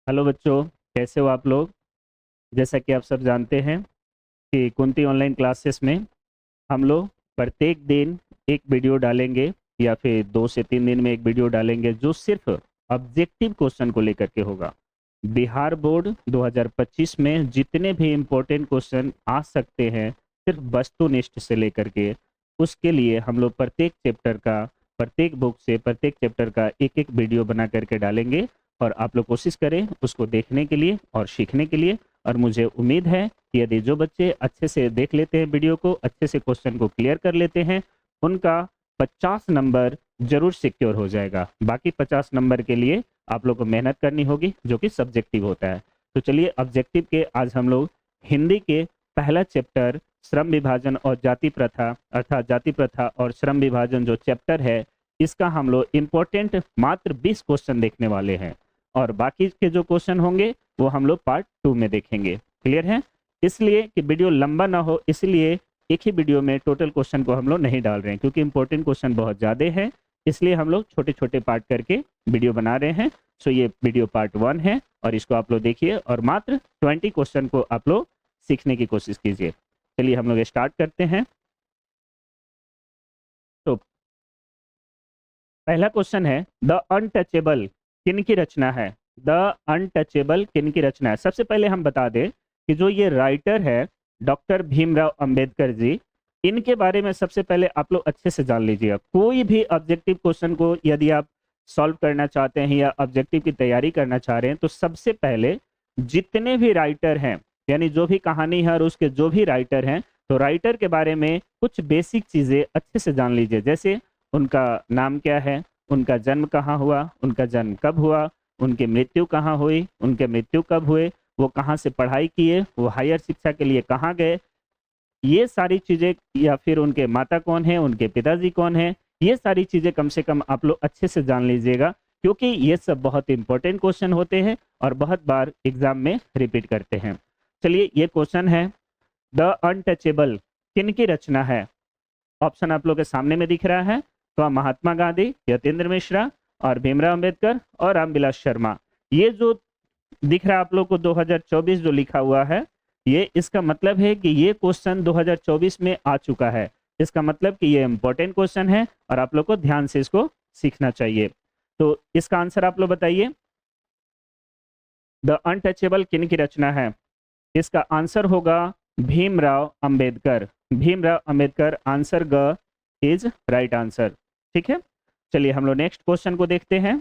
Hello बच्चों, कैसे हो आप लोग। जैसा कि आप सब जानते हैं कि कुंती ऑनलाइन क्लासेस में हम लोग प्रत्येक दिन एक वीडियो डालेंगे या फिर 2 से 3 दिन में एक वीडियो डालेंगे जो सिर्फ ऑब्जेक्टिव क्वेश्चन को लेकर के होगा। बिहार बोर्ड 2025 में जितने भी इम्पोर्टेंट क्वेश्चन आ सकते हैं सिर्फ वस्तुनिष्ठ से लेकर के, उसके लिए हम लोग प्रत्येक चैप्टर का, प्रत्येक बुक से प्रत्येक चैप्टर का एक एक वीडियो बना करके डालेंगे। और आप लोग कोशिश करें उसको देखने के लिए और सीखने के लिए। और मुझे उम्मीद है कि यदि जो बच्चे अच्छे से देख लेते हैं वीडियो को, अच्छे से क्वेश्चन को क्लियर कर लेते हैं, उनका 50 नंबर जरूर सिक्योर हो जाएगा। बाकी 50 नंबर के लिए आप लोग को मेहनत करनी होगी, जो कि सब्जेक्टिव होता है। तो चलिए, ऑब्जेक्टिव के आज हम लोग हिंदी के पहला चैप्टर श्रम विभाजन और जाति प्रथा, अर्थात जाति प्रथा और श्रम विभाजन जो चैप्टर है, इसका हम लोग इम्पोर्टेंट मात्र 20 क्वेश्चन देखने वाले हैं। और बाकी के जो क्वेश्चन होंगे वो हम लोग पार्ट 2 में देखेंगे। क्लियर है? इसलिए कि वीडियो लंबा ना हो, इसलिए एक ही वीडियो में टोटल क्वेश्चन को हम लोग नहीं डाल रहे हैं, क्योंकि इंपॉर्टेंट क्वेश्चन बहुत ज़्यादा है। इसलिए हम लोग छोटे छोटे पार्ट करके वीडियो बना रहे हैं। सो ये वीडियो पार्ट 1 है और इसको आप लोग देखिए और मात्र 20 क्वेश्चन को आप लोग सीखने की कोशिश कीजिए। चलिए हम लोग स्टार्ट करते हैं। तो पहला क्वेश्चन है, द अनटचेबल किन की रचना है? द अनटचेबल किन की रचना है? सबसे पहले हम बता दें कि जो ये राइटर है डॉक्टर भीमराव अंबेडकर जी, इनके बारे में सबसे पहले आप लोग अच्छे से जान लीजिएगा। कोई भी ऑब्जेक्टिव क्वेश्चन को यदि आप सॉल्व करना चाहते हैं या ऑब्जेक्टिव की तैयारी करना चाह रहे हैं, तो सबसे पहले जितने भी राइटर हैं, यानी जो भी कहानी है और उसके जो भी राइटर हैं, तो राइटर के बारे में कुछ बेसिक चीज़ें अच्छे से जान लीजिए। जैसे उनका नाम क्या है, उनका जन्म कहाँ हुआ, उनका जन्म कब हुआ, उनकी मृत्यु कहाँ हुई, उनके मृत्यु कब हुए, वो कहाँ से पढ़ाई किए, वो हायर शिक्षा के लिए कहाँ गए, ये सारी चीज़ें, या फिर उनके माता कौन है, उनके पिताजी कौन है, ये सारी चीज़ें कम से कम आप लोग अच्छे से जान लीजिएगा, क्योंकि ये सब बहुत इंपॉर्टेंट क्वेश्चन होते हैं और बहुत बार एग्जाम में रिपीट करते हैं। चलिए, ये क्वेश्चन है, द अनटचेबल किन की रचना है? ऑप्शन आप लोग के सामने में दिख रहा है। तो महात्मा गांधी, यतीन्द्र मिश्रा और भीमराव अंबेडकर और रामविलास शर्मा। ये जो दिख रहा है आप लोग को 2024 जो लिखा हुआ है, ये इसका मतलब है कि ये क्वेश्चन 2024 में आ चुका है। इसका मतलब कि ये इंपॉर्टेंट क्वेश्चन है और आप लोग को ध्यान से इसको सीखना चाहिए। तो इसका आंसर आप लोग बताइए, द अनटचेबल किन की रचना है? इसका आंसर होगा भीमराव अंबेडकर। भीमराव अंबेडकर, आंसर ग इज राइट आंसर। ठीक है, चलिए हम लोग नेक्स्ट क्वेश्चन को देखते हैं।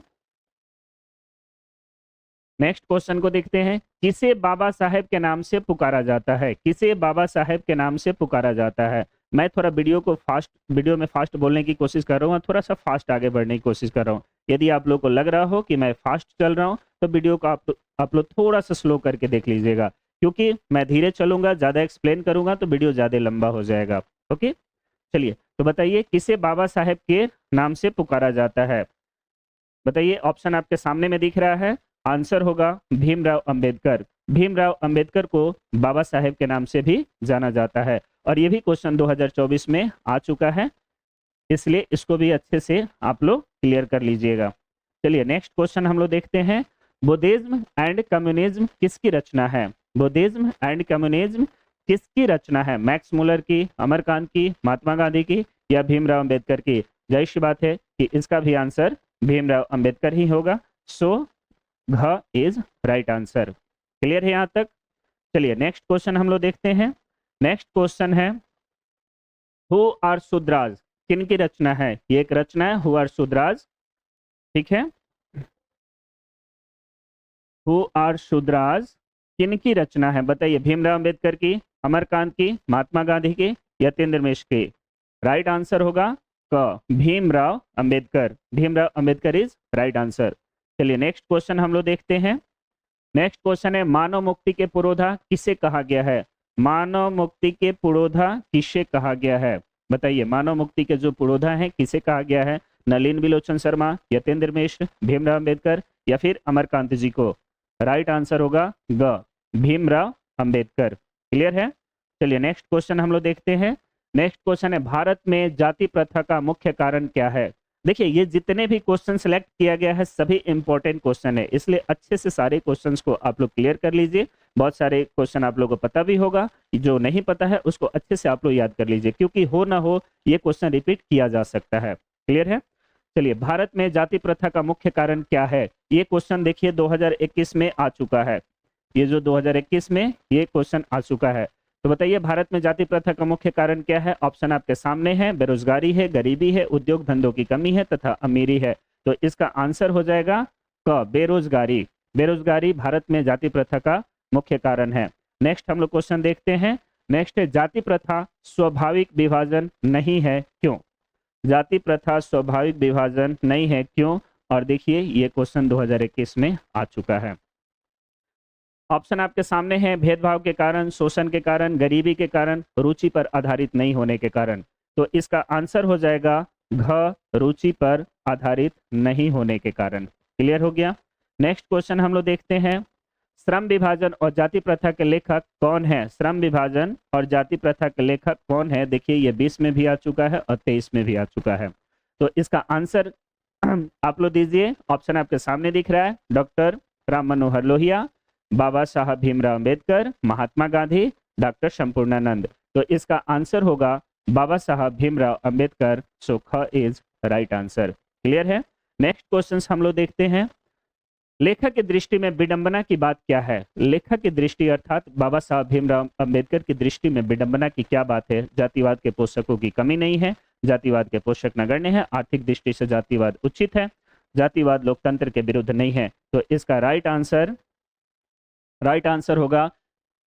नेक्स्ट क्वेश्चन को देखते हैं, किसे बाबा साहेब के नाम से पुकारा जाता है? किसे बाबा साहेब के नाम से पुकारा जाता है? मैं थोड़ा वीडियो में फास्ट बोलने की कोशिश कर रहा हूँ और थोड़ा सा फास्ट आगे बढ़ने की कोशिश कर रहा हूँ। यदि आप लोग को लग रहा हो कि मैं फास्ट चल रहा हूँ, तो वीडियो को आप लोग थोड़ा सा स्लो करके देख लीजिएगा, क्योंकि मैं धीरे चलूंगा, ज़्यादा एक्सप्लेन करूंगा तो वीडियो ज़्यादा लंबा हो जाएगा। ओके, चलिए तो बताइए, किसे बाबा साहेब के नाम से पुकारा जाता है? बताइए, ऑप्शन आपके सामने में दिख रहा है। आंसर होगा भीमराव अंबेडकर। भीमराव अंबेडकर को बाबा साहेब के नाम से भी जाना जाता है और ये भी क्वेश्चन 2024 में आ चुका है, इसलिए इसको भी अच्छे से आप लोग क्लियर कर लीजिएगा। चलिए नेक्स्ट क्वेश्चन हम लोग देखते हैं, बुद्धिज्म एंड कम्युनिज्म किसकी रचना है? बुद्धिज्म एंड कम्युनिज्म किसकी रचना है? मैक्स मुलर की, अमरकांत की, महात्मा गांधी की या भीमराव अंबेडकर की? जाहिर सी बात है कि इसका भी आंसर भीमराव अंबेडकर ही होगा। सो घ इज राइट आंसर। क्लियर है यहाँ तक? चलिए नेक्स्ट क्वेश्चन हम लोग देखते हैं। नेक्स्ट क्वेश्चन है, हु आर शूद्राज किन की रचना है? ये एक रचना है, हु आर शूद्राज। ठीक है, हु आर शूद्राज किन की रचना है? बताइए, भीमराव अंबेडकर की, अमरकांत की, महात्मा गांधी की, यतीन्द्र मिश्र की? राइट आंसर होगा क, Bhimrao Ambedkar. Bhimrao Ambedkar is right answer. चलिए नेक्स्ट क्वेश्चन हम लोग देखते हैं। नेक्स्ट क्वेश्चन है, मानव मुक्ति के पुरोधा किसे कहा गया है? मानव मुक्ति के पुरोधा किसे कहा गया है? बताइए, मानव मुक्ति के जो पुरोधा है किसे कहा गया है? नलिन बिलोचन शर्मा, यतीन्द्र मिश्र, भीमराव अंबेडकर या फिर अमरकांत जी को? राइट आंसर होगा ग, भीमराव अंबेडकर। क्लियर है? चलिए नेक्स्ट क्वेश्चन हम लोग देखते हैं। नेक्स्ट क्वेश्चन है, भारत में जाति प्रथा का मुख्य कारण क्या है? देखिए ये जितने भी क्वेश्चन सेलेक्ट किया गया है सभी इंपॉर्टेंट क्वेश्चन है, इसलिए अच्छे से सारे क्वेश्चंस को आप लोग क्लियर कर लीजिए। बहुत सारे क्वेश्चन आप लोगों को पता भी होगा, जो नहीं पता है उसको अच्छे से आप लोग याद कर लीजिए, क्योंकि हो ना हो ये क्वेश्चन रिपीट किया जा सकता है। क्लियर है? चलिए, भारत में जाति प्रथा का मुख्य कारण क्या है? ये क्वेश्चन देखिए 2021 में आ चुका है। ये जो 2021 में ये क्वेश्चन आ चुका है। तो बताइए भारत में जाति प्रथा का मुख्य कारण क्या है? ऑप्शन आपके सामने है, बेरोजगारी है, गरीबी है, उद्योग धंधों की कमी है तथा अमीरी है। तो इसका आंसर हो जाएगा क, बेरोजगारी। बेरोजगारी भारत में जाति प्रथा का मुख्य कारण है। नेक्स्ट हम लोग क्वेश्चन देखते हैं। नेक्स्ट है, जाति प्रथा स्वाभाविक विभाजन नहीं है, क्यों? जाति प्रथा स्वाभाविक विभाजन नहीं है, क्यों? और देखिए ये क्वेश्चन 2021 में आ चुका है। ऑप्शन आपके सामने है, भेदभाव के कारण, शोषण के कारण, गरीबी के कारण, रुचि पर आधारित नहीं होने के कारण। तो इसका आंसर हो जाएगा घ, रुचि पर आधारित नहीं होने के कारण। क्लियर हो गया? नेक्स्ट क्वेश्चन हम लोग देखते हैं, श्रम विभाजन और जाति प्रथा के लेखक कौन है? श्रम विभाजन और जाति प्रथा के लेखक कौन है? देखिए ये 20 में भी आ चुका है और 23 में भी आ चुका है। तो इसका आंसर आप लोग दीजिए। ऑप्शन आपके सामने दिख रहा है, डॉक्टर राम मनोहर लोहिया, बाबा साहब भीमराव अंबेडकर, महात्मा गांधी, डॉक्टर संपूर्णानंद। तो इसका आंसर होगा बाबा साहब भीमराव अंबेडकर। सो ख इज राइट आंसर। क्लियर है? नेक्स्ट क्वेश्चन हम लोग देखते हैं, लेखक की दृष्टि में विडंबना की बात क्या है? लेखक की दृष्टि अर्थात बाबा साहब भीमराव अंबेडकर की दृष्टि में विडंबना की क्या बात है? जातिवाद के पोषकों की कमी नहीं है, जातिवाद के पोषक नगण्य है, आर्थिक दृष्टि से जातिवाद उचित है, जातिवाद लोकतंत्र के विरुद्ध नहीं है। तो इसका राइट आंसर होगा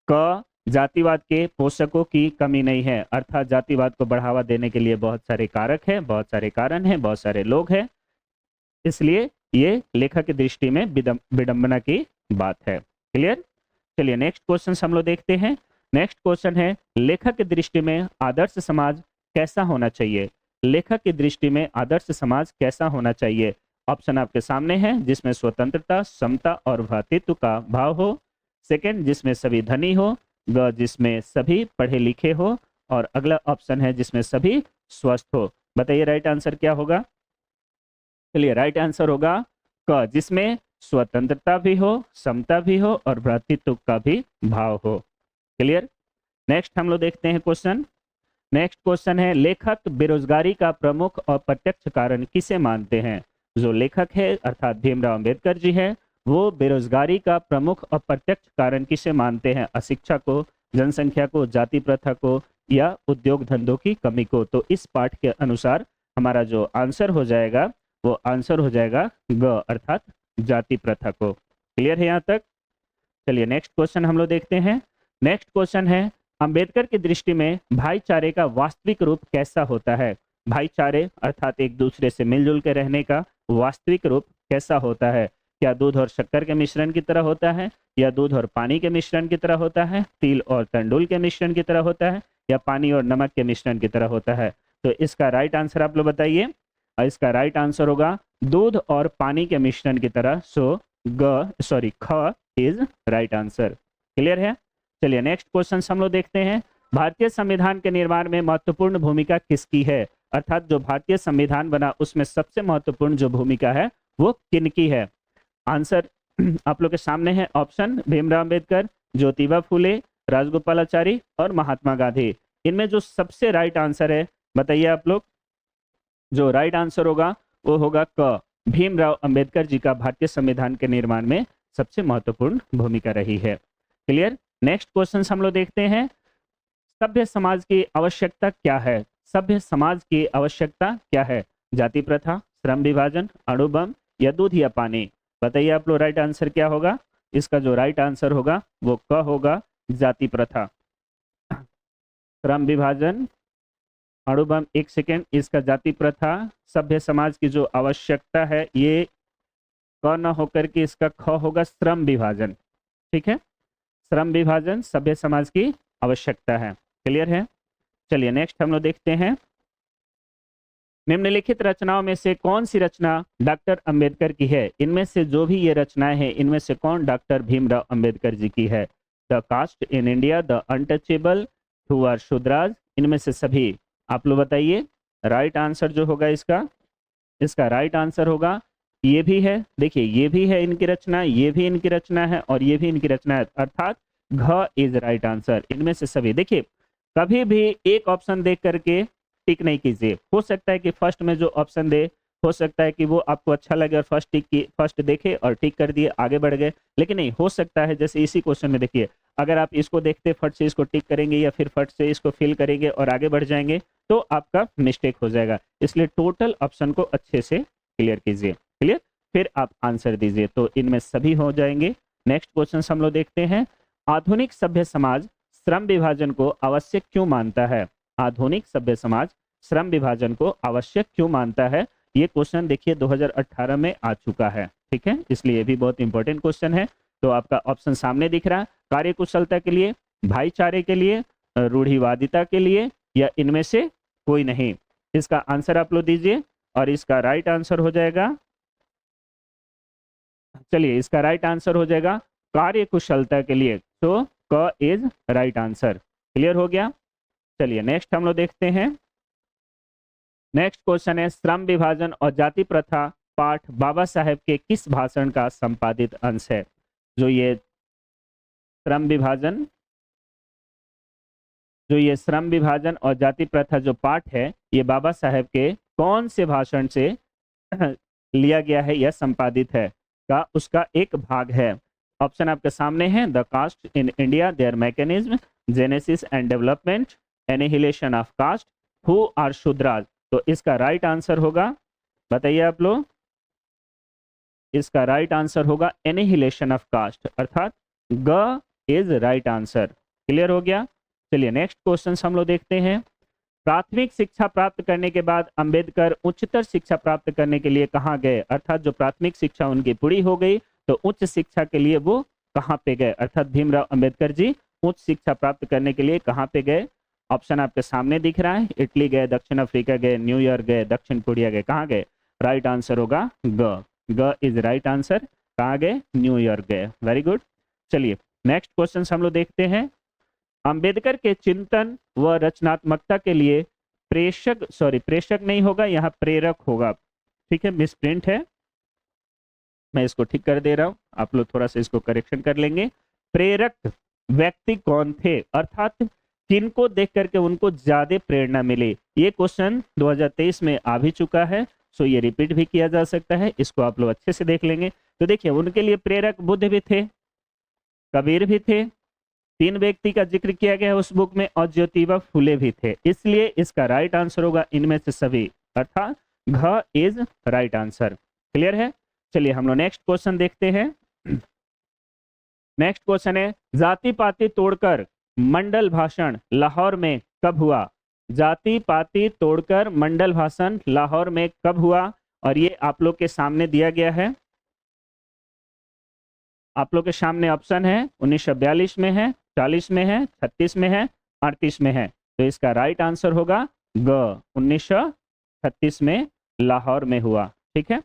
क, जातिवाद के पोषकों की कमी नहीं है। अर्थात जातिवाद को बढ़ावा देने के लिए बहुत सारे कारक हैं, बहुत सारे कारण हैं, बहुत सारे लोग हैं, इसलिए ये लेखक की दृष्टि में विडंबना की बात है। क्लियर? चलिए नेक्स्ट क्वेश्चन हम लोग देखते हैं। नेक्स्ट क्वेश्चन है, लेखक की दृष्टि में आदर्श समाज कैसा होना चाहिए? लेखक की दृष्टि में आदर्श समाज कैसा होना चाहिए? ऑप्शन आपके सामने है, जिसमें स्वतंत्रता, समता और भ्रातृत्व का भाव हो। सेकंड, जिसमें सभी धनी हो। ग, जिसमें सभी पढ़े लिखे हो। और अगला ऑप्शन है, जिसमें सभी स्वस्थ हो। बताइए राइट आंसर क्या होगा? चलिए राइट आंसर होगा क, जिसमें स्वतंत्रता भी हो, समता भी हो और भ्रातृत्व का भी भाव हो। क्लियर? नेक्स्ट हम लोग देखते हैं क्वेश्चन। नेक्स्ट क्वेश्चन है, लेखक बेरोजगारी का प्रमुख और प्रत्यक्ष कारण किसे मानते हैं? जो लेखक है अर्थात भीमराव अंबेडकर जी है, वो बेरोजगारी का प्रमुख और प्रत्यक्ष कारण किसे मानते हैं? अशिक्षा को, जनसंख्या को, जाति प्रथा को या उद्योग धंधों की कमी को? तो इस पाठ के अनुसार हमारा जो आंसर हो जाएगा वो आंसर हो जाएगा ग, अर्थात जाति प्रथा को। क्लियर है यहाँ तक? चलिए नेक्स्ट क्वेश्चन हम लोग देखते हैं। नेक्स्ट क्वेश्चन है, अंबेडकर की दृष्टि में भाईचारे का वास्तविक रूप कैसा होता है? भाईचारे अर्थात एक दूसरे से मिलजुल के रहने का वास्तविक रूप कैसा होता है? क्या दूध और शक्कर के मिश्रण की तरह होता है, या दूध और पानी के मिश्रण की तरह होता है, तिल और तंडुल के मिश्रण की तरह होता है, या पानी और नमक के मिश्रण की तरह होता है? तो इसका राइट आंसर आप लोग बताइए। इसका राइट आंसर होगा दूध और पानी के मिश्रण की तरह। सो ख इज राइट आंसर। क्लियर है? चलिए नेक्स्ट क्वेश्चन हम लोग देखते हैं, भारतीय संविधान के निर्माण में महत्वपूर्ण भूमिका किसकी है? अर्थात जो भारतीय संविधान बना उसमें सबसे महत्वपूर्ण जो भूमिका है वो किनकी है? आंसर आप लोग के सामने है। ऑप्शन, भीमराव अंबेडकर, ज्योतिबा फूले, राजगोपालाचारी और महात्मा गांधी। इनमें जो सबसे राइट आंसर है बताइए आप लोग। जो राइट आंसर होगा वो होगा क, भीमराव अंबेडकर जी का भारतीय संविधान के निर्माण में सबसे महत्वपूर्ण भूमिका रही है। क्लियर? नेक्स्ट क्वेश्चन हम लोग देखते हैं, सभ्य समाज की आवश्यकता क्या है? सभ्य समाज की आवश्यकता क्या है? जाति प्रथा, श्रम विभाजन, अणु बम या दूध या पानी? बताइए आप लोग राइट आंसर क्या होगा? इसका जो राइट आंसर होगा वो क होगा, जाति प्रथा। श्रम विभाजन, अणु बम, एक सेकेंड, इसका जाति प्रथा, सभ्य समाज की जो आवश्यकता है ये क न होकर के इसका ख होगा, श्रम विभाजन। ठीक है, श्रम विभाजन सभ्य समाज की आवश्यकता है। क्लियर है? चलिए नेक्स्ट हम लोग देखते हैं, निम्नलिखित रचनाओं में से कौन सी रचना डॉक्टर अंबेडकर की है? इनमें से जो भी ये रचनाएं हैं इनमें से कौन डॉक्टर भीमराव अंबेडकर जी की है? The caste in India, the untouchable, who are Shudras, इनमें से सभी आप लोग बताइए। राइट आंसर जो होगा इसका इसका राइट आंसर होगा ये भी है, देखिए ये भी है इनकी रचना, ये भी इनकी रचना है और ये भी इनकी रचना है, अर्थात घ इज राइट आंसर। इनमें से सभी, देखिए कभी भी एक ऑप्शन देख करके टिक नहीं कीजिए। हो सकता है कि फर्स्ट में जो ऑप्शन दे, हो सकता है कि वो आपको अच्छा लगे और फर्स्ट देखे और टिक कर दिए, आगे बढ़ गए। लेकिन नहीं, हो सकता है जैसे इसी क्वेश्चन में देखिए, अगर आप इसको देखते फट से इसको टिक करेंगे या फिर फट से इसको फिल करेंगे और आगे बढ़ जाएंगे तो आपका मिस्टेक हो जाएगा। इसलिए टोटल ऑप्शन को अच्छे से क्लियर कीजिए। क्लियर, फिर आप आंसर दीजिए, तो इनमें सभी हो जाएंगे। नेक्स्ट क्वेश्चन हम लोग देखते हैं, आधुनिक सभ्य समाज श्रम विभाजन को आवश्यक क्यों मानता है? आधुनिक सभ्य समाज श्रम विभाजन को आवश्यक क्यों मानता है? ये क्वेश्चन देखिए 2018 में आ चुका है, ठीक है, इसलिए ये भी बहुत इंपॉर्टेंट क्वेश्चन है। तो आपका ऑप्शन सामने दिख रहा है, कार्यकुशलता के लिए, भाईचारे के लिए, रूढ़िवादिता के लिए, या इनमें से कोई नहीं। इसका आंसर आप लोग दीजिए और इसका राइट आंसर हो जाएगा, चलिए इसका राइट आंसर हो जाएगा कार्यकुशलता के लिए। तो क इज राइट आंसर। क्लियर हो गया। चलिए नेक्स्ट हम लोग देखते हैं। नेक्स्ट क्वेश्चन है, श्रम विभाजन और जाति प्रथा पाठ बाबा साहेब के किस भाषण का संपादित अंश है? जो ये श्रम विभाजन और जाति प्रथा जो पाठ है, ये बाबा साहेब के कौन से भाषण से लिया गया है या संपादित है का उसका एक भाग है। ऑप्शन आपके सामने है, the caste in India, their mechanism, genesis and development, annihilation of caste, who are Shudras. तो इसका राइट आंसर होगा, बताइए आप लोग, इसका राइट आंसर होगा एनिहिलेशन ऑफ कास्ट, अर्थात ग इज राइट आंसर। क्लियर हो गया। चलिए नेक्स्ट क्वेश्चन हम लोग देखते हैं। प्राथमिक शिक्षा प्राप्त करने के बाद अंबेडकर उच्चतर शिक्षा प्राप्त करने के लिए कहाँ गए? अर्थात जो प्राथमिक शिक्षा उनकी पूरी हो गई तो उच्च शिक्षा के लिए वो कहाँ पे गए? अर्थात भीमराव अंबेडकर जी उच्च शिक्षा प्राप्त करने के लिए कहाँ पे गए? ऑप्शन आपके सामने दिख रहा है, इटली गए, दक्षिण अफ्रीका गए, न्यूयॉर्क गए, दक्षिण कोरिया गए, कहाँ गए? राइट आंसर होगा ग इज राइट आंसर। कहाँ गए? न्यूयॉर्क गए। Very good. चलिए नेक्स्ट क्वेश्चन हम लोग देखते हैं। अंबेडकर के चिंतन व रचनात्मकता के लिए प्रेषक नहीं होगा, यहाँ प्रेरक होगा, ठीक है, मिसप्रिंट है, मैं इसको ठीक कर दे रहा हूं, आप लोग थोड़ा सा इसको करेक्शन कर लेंगे। प्रेरक व्यक्ति कौन थे? अर्थात किनको देख करके उनको ज्यादा प्रेरणा मिली? ये क्वेश्चन 2023 में आ भी चुका है, सो ये रिपीट भी किया जा सकता है, इसको आप लोग अच्छे से देख लेंगे। तो देखिए उनके लिए प्रेरक बुद्ध भी थे, कबीर भी थे, 3 व्यक्ति का जिक्र किया गया है उस बुक में, और ज्योतिबा फुले भी थे। इसलिए इसका राइट आंसर होगा इनमें से सभी, अर्थात घ इज राइट आंसर। क्लियर है। चलिए हम लोग नेक्स्ट क्वेश्चन देखते हैं। नेक्स्ट क्वेश्चन है, जाति पाति तोड़कर मंडल भाषण लाहौर में कब हुआ? जाति पाति तोड़कर मंडल भाषण लाहौर में कब हुआ? और ये आप लोग के सामने दिया गया है, आप लोग के सामने ऑप्शन है 1942 में है, 40 में है, 36 में है, 38 में है। तो इसका राइट आंसर होगा ग, 1936 में लाहौर में हुआ। ठीक है।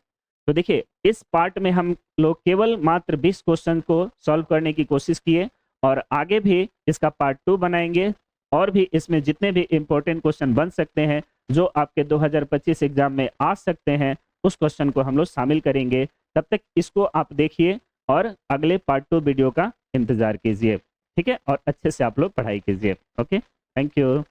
तो देखिए इस पार्ट में हम लोग केवल मात्र 20 क्वेश्चन को सॉल्व करने की कोशिश किए, और आगे भी इसका पार्ट 2 बनाएंगे, और भी इसमें जितने भी इंपॉर्टेंट क्वेश्चन बन सकते हैं जो आपके 2025 एग्जाम में आ सकते हैं, उस क्वेश्चन को हम लोग शामिल करेंगे। तब तक इसको आप देखिए और अगले पार्ट 2 वीडियो का इंतजार कीजिए। ठीक है, और अच्छे से आप लोग पढ़ाई कीजिए। Okay, thank you.